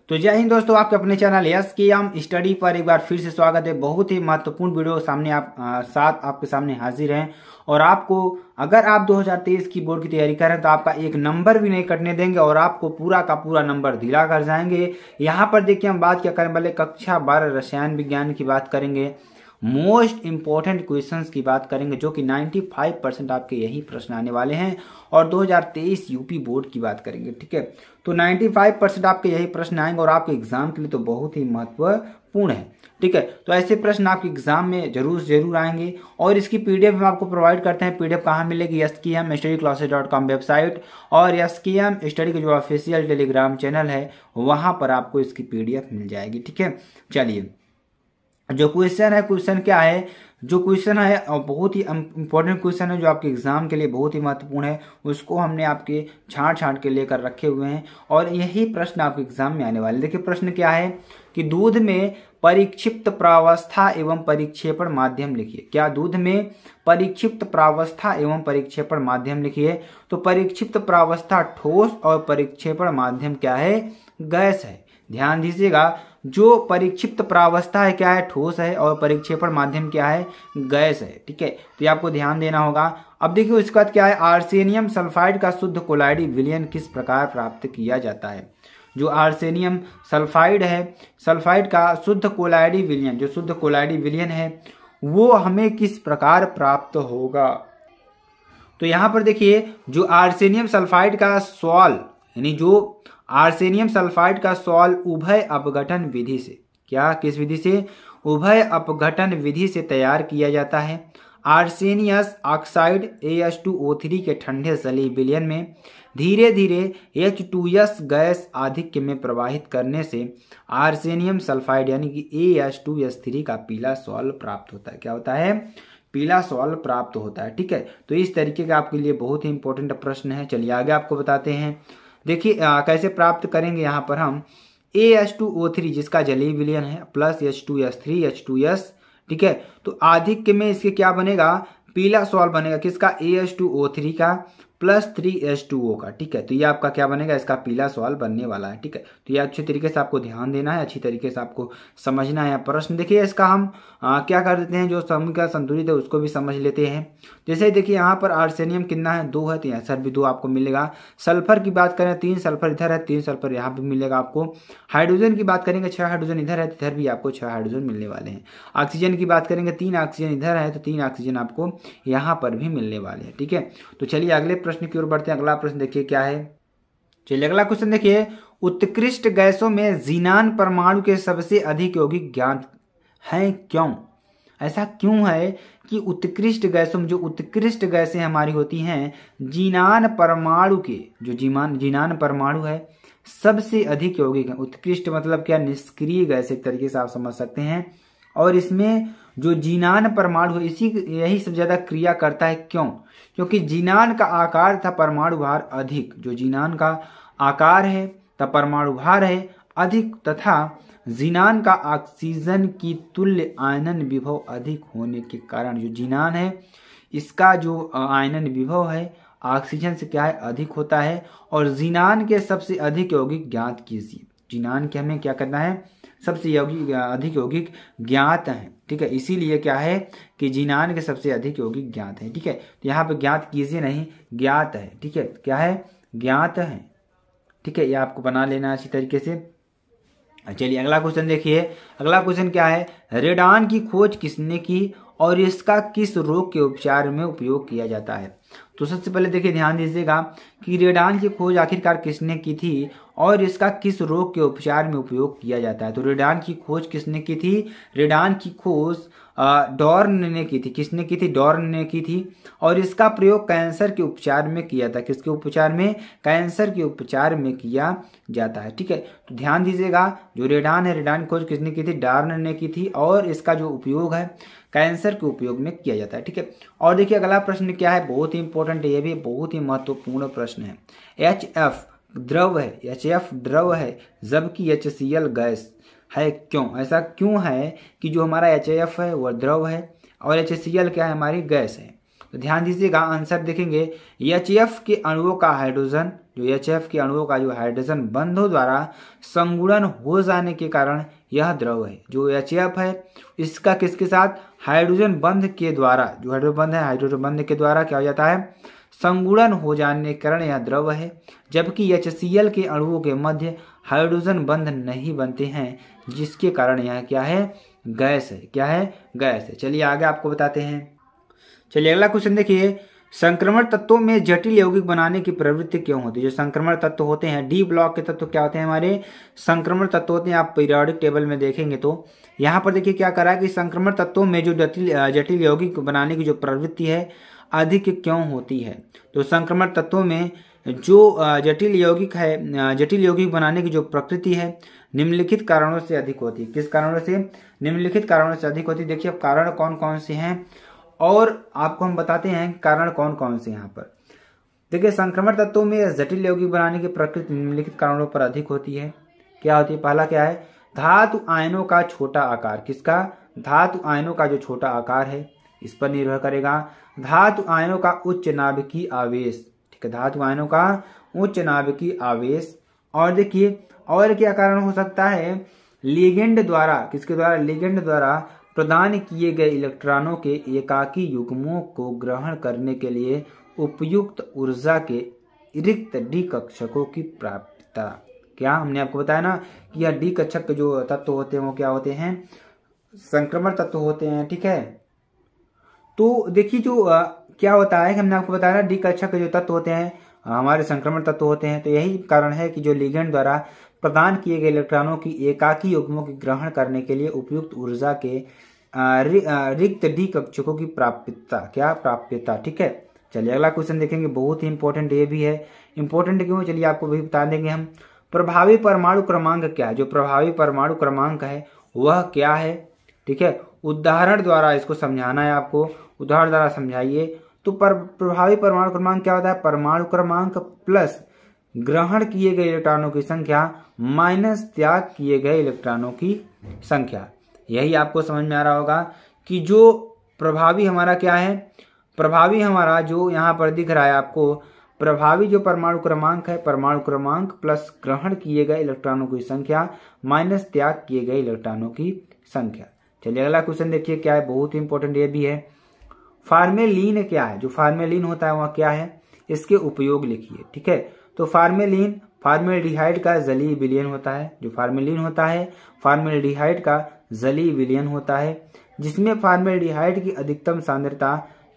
तो जय हिंद दोस्तों, आपके अपने चैनल यस की हम स्टडी पर एक बार फिर से स्वागत है। बहुत ही महत्वपूर्ण वीडियो सामने साथ आपके सामने हाजिर हैं। और आपको अगर आप 2023 की बोर्ड की तैयारी करें तो आपका एक नंबर भी नहीं कटने देंगे और आपको पूरा का पूरा नंबर दिला कर जाएंगे। यहाँ पर देखिए हम बात क्या करें, पहले कक्षा 12 रसायन विज्ञान की बात करेंगे। मोस्ट इंपॉर्टेंट क्वेश्चंस की बात करेंगे जो कि 95% आपके यही प्रश्न आने वाले हैं। और 2023 यूपी बोर्ड की बात करेंगे, ठीक है। तो 95% आपके यही प्रश्न आएंगे और आपके एग्जाम के लिए तो बहुत ही महत्वपूर्ण है, ठीक है। तो ऐसे प्रश्न आपके एग्जाम में जरूर आएंगे। और इसकी पीडीएफ हम आपको प्रोवाइड करते हैं। पीडीएफ कहाँ मिलेगी? SKM-StudyClasses.com वेबसाइट और SKM स्टडी का जो ऑफिशियल टेलीग्राम चैनल है वहां पर आपको इसकी पीडीएफ मिल जाएगी, ठीक है। चलिए, जो क्वेश्चन है, क्वेश्चन क्या है? जो क्वेश्चन है बहुत ही इंपॉर्टेंट क्वेश्चन है जो आपके एग्जाम के लिए बहुत ही महत्वपूर्ण है। उसको हमने आपके छांट के लेकर रखे हुए हैं और यही प्रश्न आपके एग्जाम में आने वाले। देखिए प्रश्न क्या है कि दूध में परिक्षिप्त प्रावस्था एवं परिक्षेपण माध्यम लिखिए। क्या? दूध में परिक्षिप्त प्रावस्था एवं परिक्षेपण माध्यम लिखिए। तो परिक्षिप्त प्रावस्था ठोस और परिक्षेपण माध्यम क्या है? गैस है। ध्यान दीजिएगा, जो परिक्षिप्त प्रावस्था है क्या है? ठोस है और परिक्षेपण माध्यम क्या है? गैस है, ठीक है। तो ये आपको ध्यान देना होगा। अब देखिए उसके बाद क्या है? आर्सेनियम सल्फाइड का शुद्ध कोलाइडी विलयन किस प्रकार प्राप्त किया जाता है? जो आर्सेनियम सल्फाइड है, सल्फाइड का शुद्ध कोलाइडी विलयन, जो शुद्ध कोलाइडी विलयन है वो हमें किस प्रकार प्राप्त होगा? तो यहां पर देखिए, जो आर्सेनियम सल्फाइड का सॉल्व, यानी जो आर्सेनियम सल्फाइड का सॉल्व उभय अपघटन विधि से, क्या किस विधि से? उभय अपघटन विधि से तैयार किया जाता है। आर्सेनियस ऑक्साइड AH2O3 के ठंडे जलीय विलयन में धीरे धीरे H2S गैस आधिक्य में प्रवाहित करने से आर्सेनियम सल्फाइड यानी कि AH2S3 का पीला सॉल्व प्राप्त होता है। क्या होता है? पीला सॉल्व प्राप्त होता है, ठीक है। तो इस तरीके का आपके लिए बहुत ही इंपॉर्टेंट प्रश्न है। चलिए आगे आपको बताते हैं। देखिए कैसे प्राप्त करेंगे। यहाँ पर हम AH2O3 जिसका जलीय विलयन है प्लस H2S3 H2S, ठीक है। तो आधिक्य में इसके क्या बनेगा? पीला सॉल्व बनेगा। किसका? AH2O3 का प्लस 3H2O का, ठीक है। तो ये आपका क्या बनेगा? इसका पीला सॉल्व बनने वाला है, ठीक है। तो ये अच्छे तरीके से आपको ध्यान देना है, अच्छी तरीके से आपको समझना है। प्रश्न देखिए इसका हम क्या कर देते हैं, जो समीकरण संतुलित है उसको भी समझ लेते हैं। जैसे देखिए यहाँ पर आर्सेनियम कितना है? 2 है, तो यहाँ सर भी 2 आपको मिलेगा। सल्फर की बात करें 3 सल्फर इधर है, 3 सल्फर यहाँ भी मिलेगा आपको। हाइड्रोजन की बात करेंगे 6 हाइड्रोजन इधर है, इधर भी आपको 6 हाइड्रोजन मिलने वाले हैं। ऑक्सीजन की बात करेंगे 3 ऑक्सीजन इधर है, तो 3 ऑक्सीजन आपको यहाँ पर भी मिलने वाले हैं, ठीक है। तो चलिए अगले प्रश्न की ओर बढ़ते हैं। अगला प्रश्न देखिए क्या है। चलिए अगला क्वेश्चन देखिए, उत्कृष्ट गैसों में ज़ीनान परमाणु के सबसे अधिक यौगिक ज्ञात हैं, क्यों? ऐसा क्यों है कि उत्कृष्ट गैसों में, जो उत्कृष्ट गैसें हमारी होती हैं, ज़ीनान परमाणु के, जो ज़ीनान परमाणु है सबसे अधिक यौगिक है। उत्कृष्ट मतलब क्या? निष्क्रिय गैस एक तरीके से आप समझ सकते हैं। और इसमें जो ज़ीनान परमाणु है यही सबसे ज्यादा क्रिया करता है। क्यों? क्योंकि ज़ीनान का आकार तथा परमाणु भार अधिक, जो ज़ीनान का आकार है तथा परमाणु भार है अधिक, तथा ज़ीनान का ऑक्सीजन की तुल्य आयनन विभव अधिक होने के कारण जो ज़ीनान है इसका जो आयनन विभव है ऑक्सीजन से क्या है? अधिक होता है। और ज़ीनान के सबसे अधिक यौगिक ज्ञात कीजिए। ज़ीनान के हमें क्या करना है? सबसे अधिक यौगिक ज्ञात है, ठीक है। इसीलिए क्या है कि ज़ीनान के सबसे अधिक यौगिक ज्ञात है, ठीक है। तो यहाँ पे ज्ञात कीजिए नहीं, ज्ञात है, ठीक है। क्या है? ज्ञात है, ठीक है। ये आपको बना लेना है अच्छी तरीके से। चलिए अगला क्वेश्चन देखिए। अगला क्वेश्चन क्या है? रेडान की खोज किसने की और इसका किस रोग के उपचार में उपयोग किया जाता है? तो सबसे पहले देखिए ध्यान दीजिएगा कि रेडान की खोज आखिरकार किसने की थी और इसका किस रोग के उपचार में उपयोग किया जाता है। तो रेडान की खोज किसने की थी? रेडान की खोज डॉर्न ने की थी। किसने की थी? डॉर्न ने की थी। और इसका प्रयोग कैंसर के उपचार में किया था। किसके उपचार में? कैंसर के उपचार में किया जाता है, ठीक है। तो ध्यान दीजिएगा, जो रेडान है, रेडान की खोज किसने की थी? डॉर्न ने की थी। और इसका जो उपयोग है कैंसर के उपयोग में किया जाता है, ठीक है। और देखिए अगला प्रश्न क्या है, बहुत ही इंपॉर्टेंट है, ये भी बहुत ही महत्वपूर्ण प्रश्न है। HF द्रव है, HF द्रव है जबकि HCl गैस है, क्यों? ऐसा क्यों है कि जो हमारा HF है वह द्रव है और HCl क्या है? हमारी गैस है। तो ध्यान दीजिएगा, आंसर देखेंगे HF के अणुओं का हाइड्रोजन, जो HF के अणुओं का जो हाइड्रोजन बंधों द्वारा संगुणन हो जाने के कारण यह द्रव है। जो HF है इसका किसके साथ, हाइड्रोजन बंध के द्वारा, जो हाइड्रोजन बंध है हाइड्रोजन बंध के द्वारा क्या हो जाता है, संगुणन हो जाने के कारण यह द्रव है। जबकि HCl के अणुओं के मध्य हाइड्रोजन बंध नहीं बनते हैं, जिसके कारण यह क्या है, गैस है। क्या है, गैस है। चलिए आगे आपको बताते हैं। चलिए अगला क्वेश्चन देखिए, संक्रमण तत्वों में जटिल यौगिक बनाने की प्रवृत्ति क्यों होती है। जो संक्रमण तत्व होते हैं, डी ब्लॉक के तत्व क्या होते हैं, हमारे संक्रमण तत्व होते हैं। आप पीरियोडिक टेबल में देखेंगे तो यहाँ पर देखिए क्या करा है कि संक्रमण तत्वों में जो जटिल यौगिक बनाने की जो प्रवृत्ति है अधिक क्यों होती है। तो संक्रमण तत्वों में जो जटिल यौगिक बनाने की जो प्रकृति है निम्नलिखित कारणों से अधिक होती है। किस कारणों से, निम्नलिखित कारणों से अधिक होती है। देखिए अब कारण कौन कौन से हैं और आपको हम बताते हैं कारण कौन कौन से यहाँ पर। देखिए संक्रमण तत्वों में जटिल यौगिक बनाने की प्रकृति निम्नलिखित कारणों पर अधिक होती है। क्या होती है, पहला क्या है, धातु आयनों का छोटा आकार। किसका, धातु आयनों का जो छोटा आकार है इस पर निर्भर करेगा। धातु आयनों का उच्च नाभिकीय आवेश, ठीक है, धातु आयनों का उच्च नाभिकीय आवेश। और देखिए और क्या कारण हो सकता है, लिगेंड द्वारा, किसके द्वारा, लिगेंड द्वारा प्रदान किए गए इलेक्ट्रॉनों के एकाकी युग्मों को ग्रहण करने के लिए उपयुक्त ऊर्जा के रिक्त डी कक्षकों की प्राप्यता। क्या हमने आपको बताया ना कि यह डी कक्षक जो तत्व होते हैं वो क्या होते हैं, संक्रमण तत्व होते हैं। ठीक है, तो देखिए जो क्या होता है कि हमने आपको बताया ना डी कक्षक के जो तत्व होते हैं हमारे संक्रमण तत्व होते हैं। तो यही कारण है कि जो लिगेंड द्वारा प्रदान किए गए इलेक्ट्रॉनों की एकाकी युग्मों की ग्रहण करने के लिए उपयुक्त ऊर्जा के रिक्त डी कक्षकों की प्राप्यता। क्या, प्राप्यता। ठीक है, चलिए अगला क्वेश्चन देखेंगे, बहुत ही इंपॉर्टेंट ये भी है। इंपॉर्टेंट क्यों, चलिए आपको भी बता देंगे हम। प्रभावी परमाणु क्रमांक क्या है, जो प्रभावी परमाणु क्रमांक है वह क्या है। ठीक है, उदाहरण द्वारा इसको समझाना है आपको, उदाहरण द्वारा समझाइए। तो प्रभावी परमाणु क्रमांक क्या होता है, परमाणु क्रमांक प्लस ग्रहण किए गए इलेक्ट्रॉनों की संख्या माइनस त्याग किए गए इलेक्ट्रॉनों की संख्या। यही आपको समझ में आ रहा होगा कि जो प्रभावी हमारा क्या है, प्रभावी हमारा जो यहाँ पर दिख रहा है आपको, प्रभावी जो परमाणु क्रमांक है, परमाणु क्रमांक प्लस ग्रहण किए गए इलेक्ट्रॉनों की संख्या माइनस त्याग किए गए इलेक्ट्रॉनों की संख्या। चलिए अगला क्वेश्चन देखिए क्या है, बहुत ही इंपॉर्टेंट ये भी है। फार्मेलिन क्या है, जो फार्मेलिन होता है वह क्या है, इसके उपयोग लिखिए। ठीक है, तो फार्मेलिन फार्मेल्डिहाइड का जलीय विलयन होता है। जो फार्मेलिन होता है फार्मेल्डिहाइड का जलीय विलयन होता है, जिसमें फार्मेल्डिहाइड की अधिकतम सांद्रता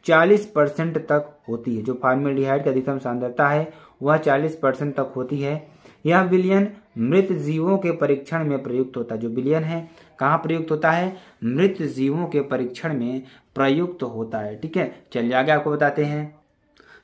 40% तक होती है। जो फार्मेल्डिहाइड की अधिकतम सांद्रता है वह 40% तक होती है। यह विलयन मृत जीवों के परीक्षण में प्रयुक्त होता है। जो विलयन है कहाँ प्रयुक्त होता है, मृत जीवों के परीक्षण में प्रयुक्त होता है। ठीक है, चलिए आगे आपको बताते हैं।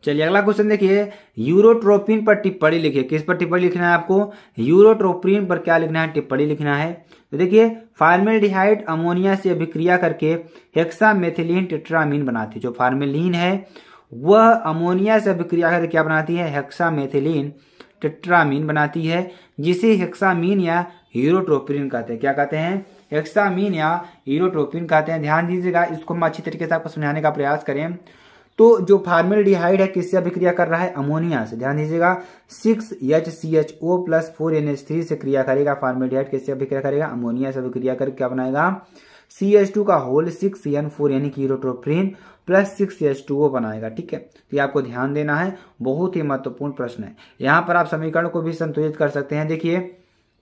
चलिए अगला क्वेश्चन देखिए, यूरोट्रोपिन पर टिप्पणी लिखिए। किस पर टिप्पणी लिखना है आपको, यूरोट्रोपिन पर क्या लिखना है, टिप्पणी लिखना है। तो देखिए फार्मेल्डिहाइड अमोनिया से अभिक्रिया करके हेक्सामेथिलीन टेट्रामीन बनाती है। जो फार्मेलिन है वह अमोनिया से अभिक्रिया करके क्या बनाती है, हेक्सामेथिलीन टेट्रामीन बनाती है, जिसे हेक्सामीन या यूरोट्रोपिन कहते हैं। क्या कहते हैं, हेक्सामीन या यूरोट्रोपिन कहते हैं। ध्यान दीजिएगा, इसको हम अच्छी तरीके से आपको समझाने का प्रयास करें। तो जो फार्मेल्डिहाइड है किससे अभिक्रिया कर रहा है, अमोनिया से। ध्यान दीजिएगा 6HCHO प्लस 4NH3 से क्रिया करेगा। फार्मेल्डिहाइड किससे अभिक्रिया करेगा, अमोनिया से अभिक्रिया करके क्या बनाएगा, CH2 का होल 6N4 यानी कि यूरोट्रोपिन प्लस 6H2O बनाएगा। ठीक है, तो ये आपको ध्यान देना है, बहुत ही महत्वपूर्ण प्रश्न है। यहाँ पर आप समीकरण को भी संतुलित कर सकते हैं। देखिए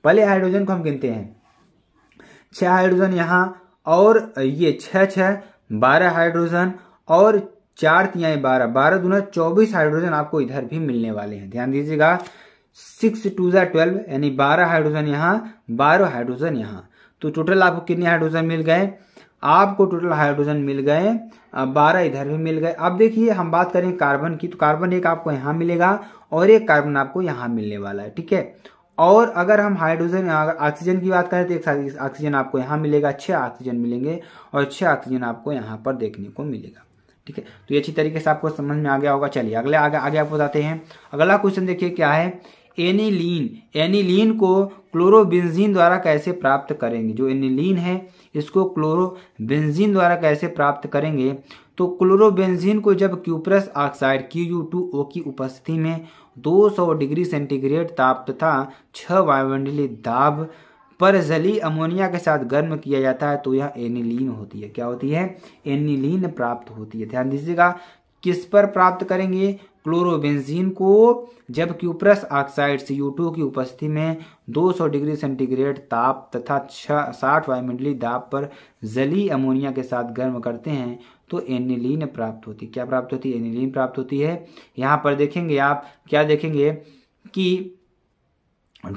पहले हाइड्रोजन को हम गिनते हैं, 6 हाइड्रोजन यहाँ और ये 6 12 हाइड्रोजन और 4 तिहाई 12 12 दूना 24 हाइड्रोजन आपको इधर भी मिलने वाले हैं। ध्यान दीजिएगा 6 2 12 यानी 12 हाइड्रोजन यहाँ 12 हाइड्रोजन यहाँ। तो टोटल आपको कितने हाइड्रोजन मिल गए, आपको टोटल हाइड्रोजन मिल गए 12 इधर भी मिल गए। अब देखिए हम बात करें कार्बन की, तो कार्बन एक आपको यहाँ मिलेगा और एक कार्बन आपको यहाँ मिलने वाला है। ठीक है, और अगर हम हाइड्रोजन ऑक्सीजन की बात करें तो एक ऑक्सीजन आपको यहाँ मिलेगा, 6 ऑक्सीजन मिलेंगे और 6 ऑक्सीजन आपको यहाँ पर देखने को मिलेगा। ठीक है, तो ये अच्छी तरीके से आपको समझ में आ गया होगा। चलिए आगे आपको बताते हैं। अगला क्वेश्चन देखिए क्या है, एनिलीन को क्लोरोबेंजीन द्वारा कैसे प्राप्त करेंगे? जो एनिलीन है इसको क्लोरोबेंजीन द्वारा कैसे प्राप्त करेंगे? तो क्लोरोबेंजीन को जब क्यूप्रस ऑक्साइड Cu2O की उपस्थिति में 200 डिग्री सेंटीग्रेड ताप तथा 6 वायुमंडलीय दाब पर जलीय अमोनिया के साथ गर्म किया जाता है तो यह एनिलीन होती है। क्या होती है? एनिलीन प्राप्त होती है। ध्यान दीजिएगा, किस पर प्राप्त करेंगे? क्लोरोबेंजीन को जब क्यूप्रस ऑक्साइड Cu2 की उपस्थिति में 200 डिग्री सेंटीग्रेड ताप तथा 60 वायुमंडलीय दाब पर जलीय अमोनिया के साथ गर्म करते हैं तो एनिलीन प्राप्त होती है। क्या प्राप्त होती है? एनिलीन प्राप्त होती है। यहाँ पर देखेंगे आप, क्या देखेंगे कि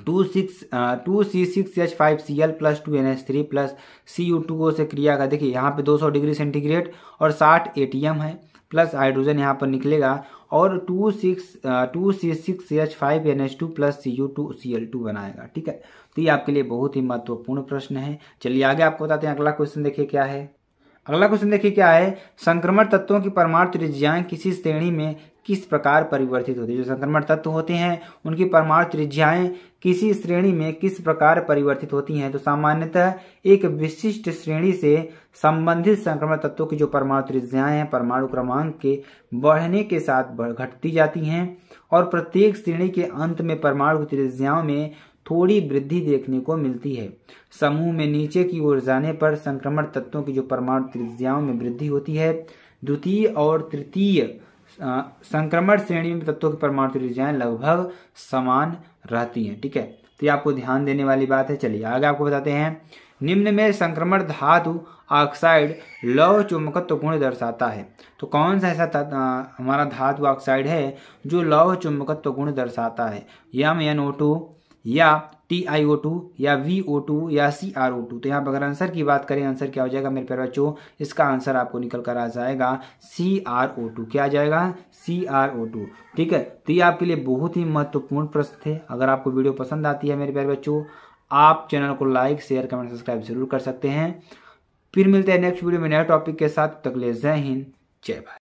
2C6H5Cl plus 2NH3 plus Cu2O से क्रिया का, देखिए यहाँ पे 200 डिग्री सेंटीग्रेड और 60 ATM है प्लस हाइड्रोजन यहाँ पर निकलेगा और 2C6H5NH2 प्लस Cu2Cl2 बनाएगा। ठीक है, तो ये आपके लिए बहुत ही महत्वपूर्ण प्रश्न है। चलिए आगे आपको बताते हैं। अगला क्वेश्चन देखिए क्या है। अगला क्वेश्चन देखिए क्या है। संक्रमण तत्वों की परमाणु त्रिज्याएं किसी श्रेणी में किस प्रकार परिवर्तित होती है? जो संक्रमण तत्व होते हैं उनकी परमाणु त्रिज्याएं किसी श्रेणी में किस प्रकार परिवर्तित होती हैं? तो सामान्यतः एक विशिष्ट श्रेणी से संबंधित संक्रमण तत्वों की जो परमाणु त्रिज्याएं हैं परमाणु क्रमांक के बढ़ने के साथ घटती जाती हैं और प्रत्येक श्रेणी के अंत में परमाणु त्रिज्याओं में थोड़ी वृद्धि देखने को मिलती है। समूह में नीचे की ओर जाने पर संक्रमण तत्वों की जो परमाणु त्रिज्याओं में वृद्धि होती है। द्वितीय और तृतीय संक्रमण श्रेणी में तत्वों की परमाणु त्रिज्याएं लगभग समान रहती हैं। ठीक है, तो ये आपको ध्यान देने वाली बात है। चलिए आगे आपको बताते हैं। निम्न में संक्रमण धातु ऑक्साइड लौह चुंबकत्व गुण दर्शाता है। तो कौन सा ऐसा हमारा धातु ऑक्साइड है जो लौह चुंबकत्व गुण दर्शाता है? MnO2 या TiO2 या VO2 या CrO2। तो यहाँ पर अगर आंसर की बात करें, आंसर क्या हो जाएगा मेरे प्यारे बच्चों? इसका आंसर आपको निकल कर आ जाएगा CrO2। क्या आ जाएगा? CrO2। ठीक है, तो ये आपके लिए बहुत ही महत्वपूर्ण प्रश्न थे। अगर आपको वीडियो पसंद आती है मेरे प्यारे बच्चों, आप चैनल को लाइक शेयर कमेंट सब्सक्राइब जरूर कर सकते हैं। फिर मिलते हैं नेक्स्ट वीडियो में नए टॉपिक के साथ। तक ले जय हिंद, जय भारत।